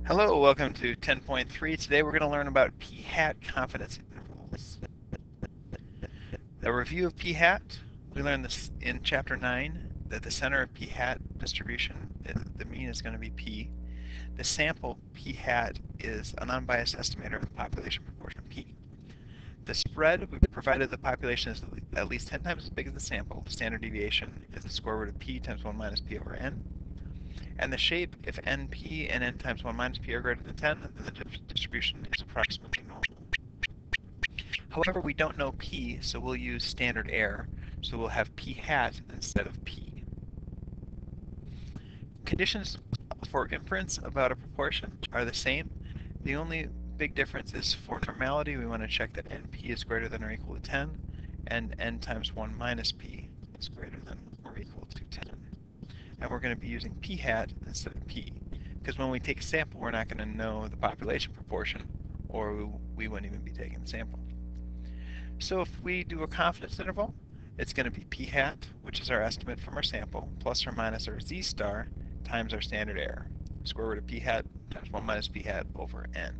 Hello, welcome to 10.3. Today we're going to learn about p-hat confidence intervals. A review of p-hat. We learned this in Chapter 9 that the center of p-hat distribution, the mean is going to be p. The sample p-hat is an unbiased estimator of the population proportion p. The spread, we provided the population is at least 10 times as big as the sample. The standard deviation is the square root of p times 1 minus p over n. And the shape, if np and n times 1 minus p are greater than 10, then the distribution is approximately normal. However, we don't know p, so we'll use standard error. So we'll have p hat instead of p. Conditions for inference about a proportion are the same. The only big difference is for normality, we want to check that np is greater than or equal to 10, and n times 1 minus p is greater than or equal to 10. And we're going to be using p hat instead of p, because when we take a sample, we're not going to know the population proportion, or we wouldn't even be taking the sample. So if we do a confidence interval, it's going to be p hat, which is our estimate from our sample, plus or minus our z star times our standard error, square root of p hat times 1 minus p hat over n.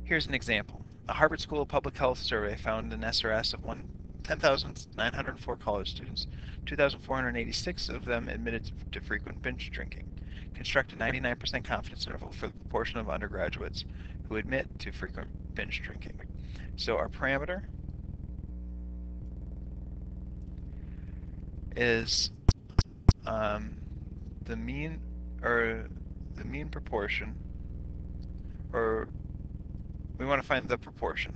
Here's an example. A Harvard School of Public Health survey found an SRS of 10,904 college students. 2,486 of them admitted to frequent binge drinking. Construct a 99% confidence interval for the proportion of undergraduates who admit to frequent binge drinking. So our parameter is the mean proportion, or we want to find the proportion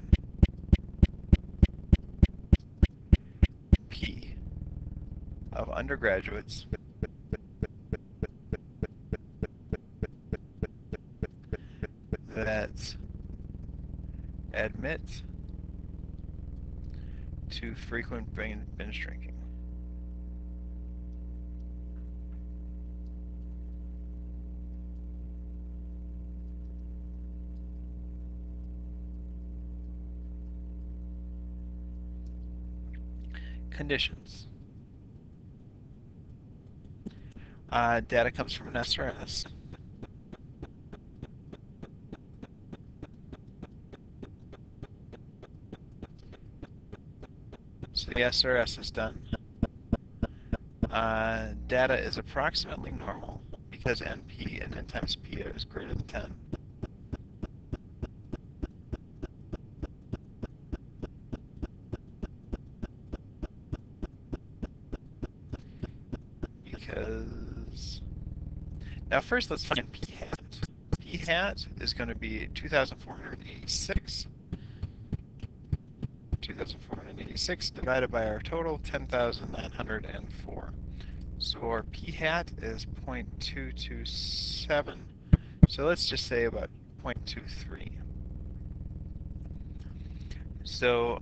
P of undergraduates that admit to frequent binge drinking. Conditions. Data comes from an SRS. So the SRS is done. Data is approximately normal because NP and n times P is greater than 10. Because now first let's find p hat. P hat is going to be 2,486. 2,486 divided by our total 10,904. So our p hat is 0.227. So let's just say about 0.23. So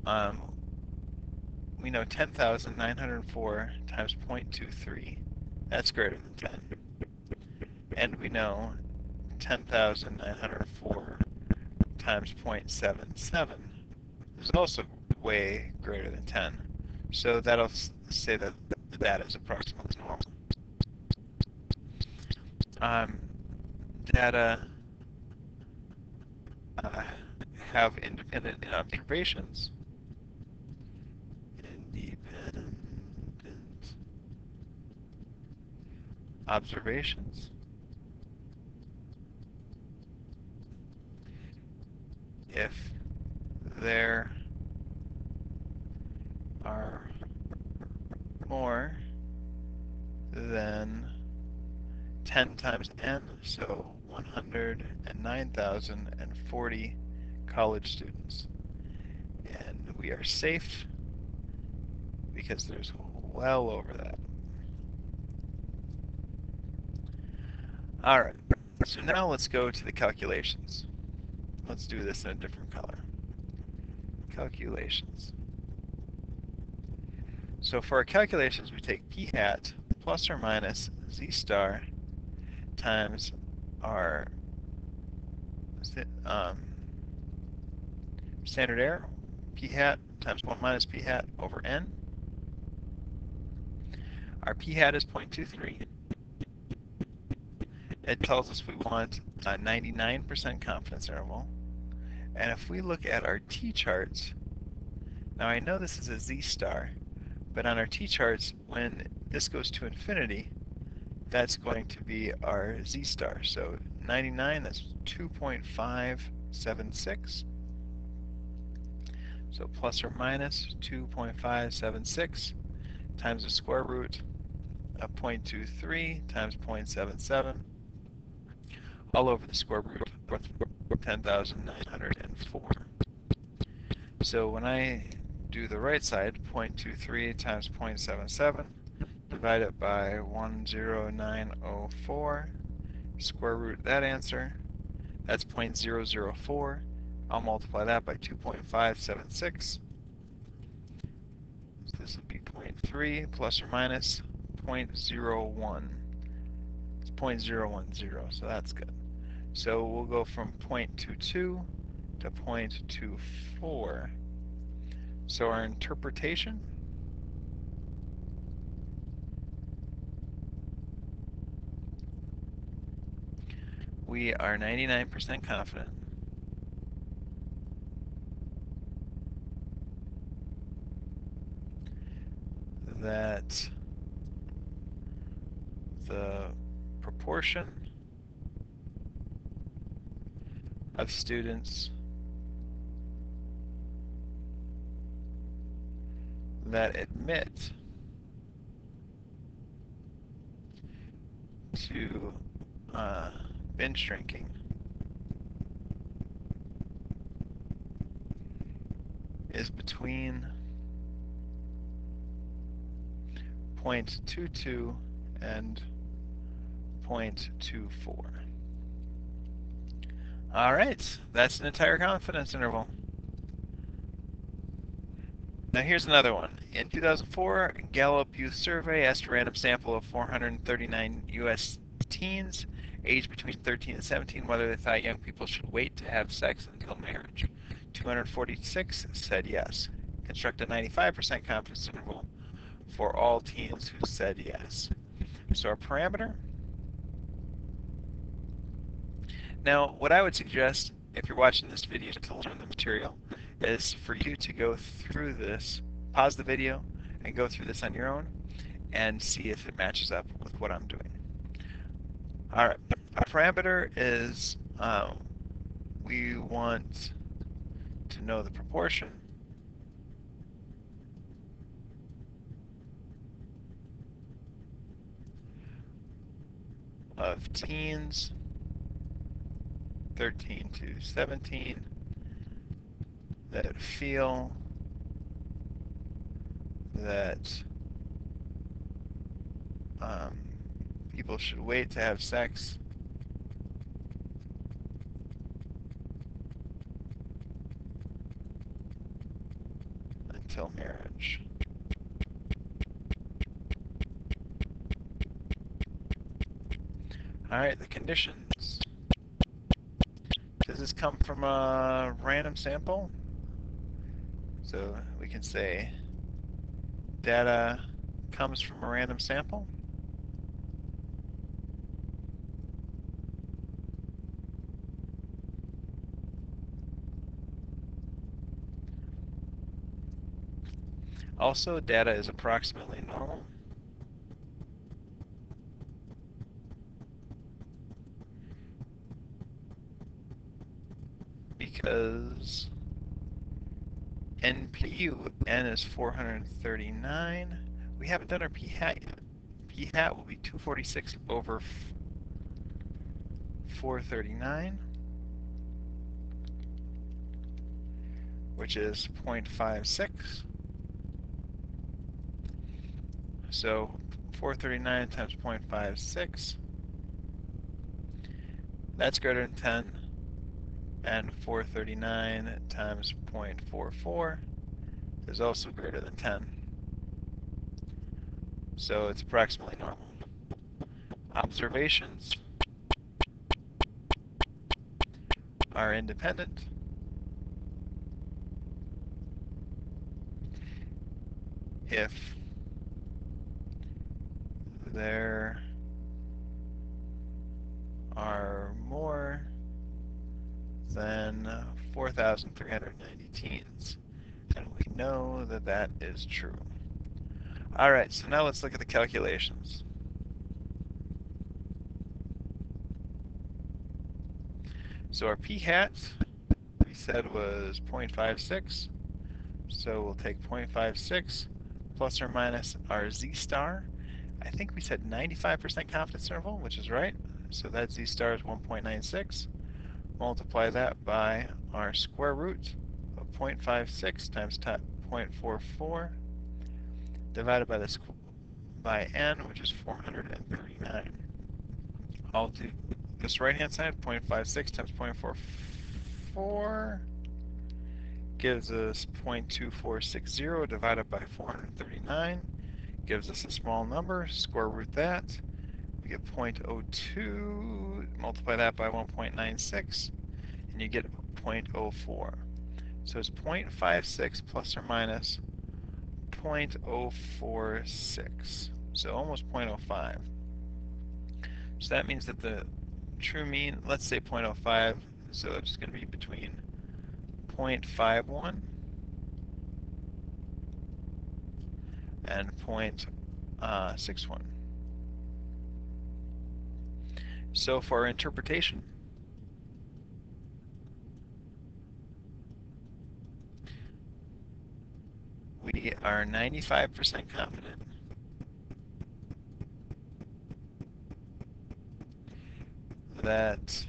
we know 10,904 times 0.23. That's greater than 10. And we know 10,904 times 0.77 is also way greater than 10. So that'll say that that is approximately normal. Data have independent observations. Independent observations. If there are more than 10 times n, so 109,040 college students. And we are safe because there's well over that. Alright, so now let's go to the calculations. Let's do this in a different color. Calculations. So for our calculations, we take p hat plus or minus z star times our standard error, p hat times 1 minus p hat over n. Our p hat is 0.23. it tells us we want a 99% confidence interval. And if we look at our t-charts, now I know this is a z-star, but on our t-charts, when this goes to infinity, that's going to be our z-star. So 99, that's 2.576. So plus or minus 2.576 times the square root of 0.23 times 0.77 all over the square root of 10,904. So when I do the right side, 0.23 times 0.77, divide it by 10904, square root that answer, that's 0.004. I'll multiply that by 2.576. So this would be 0.3 plus or minus 0.01. It's 0.010, so that's good. So we'll go from 0.22 to 0.24. So our interpretation, we are 99% confident that the proportion of students that admit to binge drinking is between 0.22 and 0.24. All right, that's an entire confidence interval. Now here's another one. In 2004, Gallup Youth Survey asked a random sample of 439 U.S. teens aged between 13 and 17 whether they thought young people should wait to have sex until marriage. 246 said yes. Construct a 95% confidence interval for all teens who said yes. So our parameter. Now, what I would suggest, if you're watching this video to learn the material, is for you to go through this, pause the video, and go through this on your own, and see if it matches up with what I'm doing. All right, our parameter is we want to know the proportion of teens 13 to 17 that feel that people should wait to have sex until marriage. All right, the conditions. Does this come from a random sample? So we can say data comes from a random sample. Also, data is approximately normal. Because NPU, N is 439. We haven't done our p hat yet. P hat will be 246 over 439, which is 0.56. So 439 times 0.56, that's greater than 10. And 439 times 0.44 is also greater than 10. So it's approximately normal. Observations are independent if there than 4,390 teens. And we know that that is true. All right, so now let's look at the calculations. So our p hat, we said was 0.56. So we'll take 0.56 plus or minus our z star. I think we said 95% confidence interval, which is right. So that z star is 1.96. Multiply that by our square root of 0.56 times 0.44 divided by n, which is 439. I'll do this right-hand side, 0.56 times 0.44 gives us 0.2460 divided by 439, gives us a small number, square root that, we get 0.02, multiply that by 1.96, and you get 0.04. So it's 0.56 plus or minus 0.046, so almost 0.05. So that means that the true mean, let's say 0.05, so it's going to be between 0.51 and 0.61. So for our interpretation, we are 95% confident that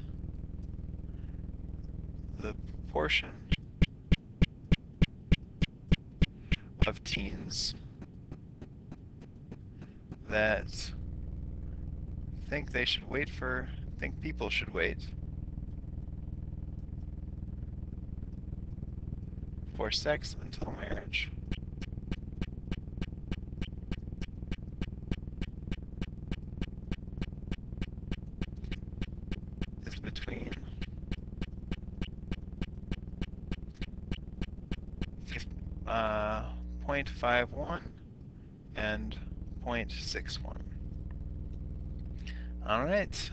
the proportion of teens that think people should wait for sex until marriage is between 0.51 and 0.61. All right.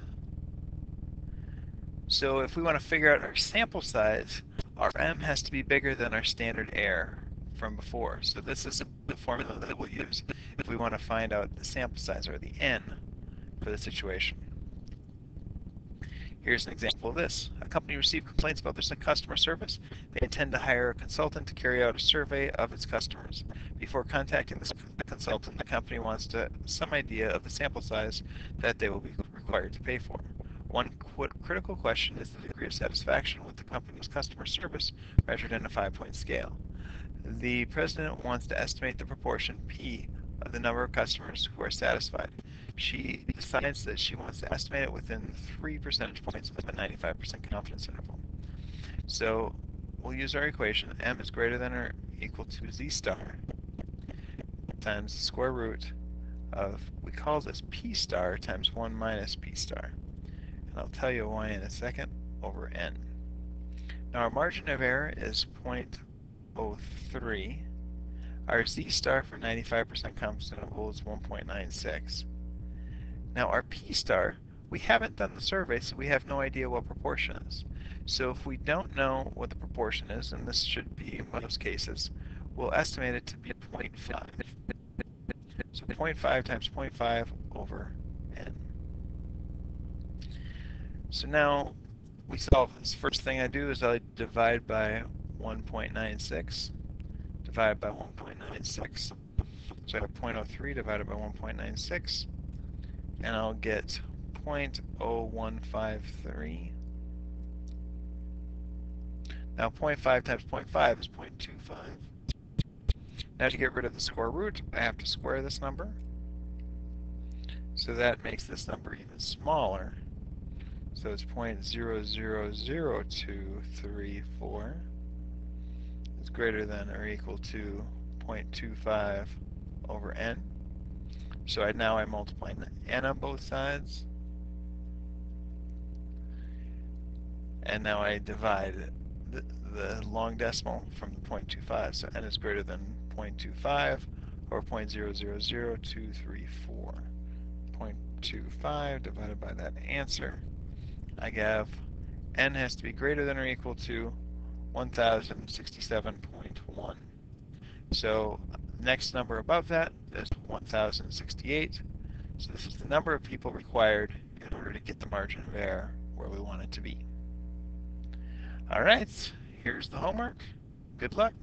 So if we want to figure out our sample size, our m has to be bigger than our standard error from before. So this is the formula that we'll use if we want to find out the sample size, or the n, for the situation. Here's an example of this. A company received complaints about their customer service. They intend to hire a consultant to carry out a survey of its customers. Before contacting the consultant, the company wants some idea of the sample size that they will be required to pay for. One critical question is the degree of satisfaction with the company's customer service measured in a 5-point scale. The president wants to estimate the proportion P of the number of customers who are satisfied. She decides that she wants to estimate it within 3 percentage points of a 95% confidence interval. So we'll use our equation. M is greater than or equal to Z star times the square root of, we call this P star times 1 minus P star. And I'll tell you why in a second, over N. Now our margin of error is 0.03. Our Z star for 95% confidence interval is 1.96. Now our P star, we haven't done the survey, so we have no idea what proportion is. So if we don't know what the proportion is, and this should be in most cases, we'll estimate it to be 0.5. So 0.5 times 0.5 over n. So now we solve this. First thing I do is I divide by 1.96, divide by 1.96. So I have 0.03 divided by 1.96, and I'll get 0.0153. Now 0.5 times 0.5 is 0.25. Now to get rid of the square root, I have to square this number. So that makes this number even smaller. So it's 0.000234. It's greater than or equal to 0.25 over n. So now I multiply n on both sides. And now I divide the long decimal from the 0.25. So n is greater than 0.25 or 0.000234. 0.25 divided by that answer, I have n has to be greater than or equal to 1067.1. So next number above that is 1068. So this is the number of people required in order to get the margin of error where we want it to be. All right, here's the homework. Good luck.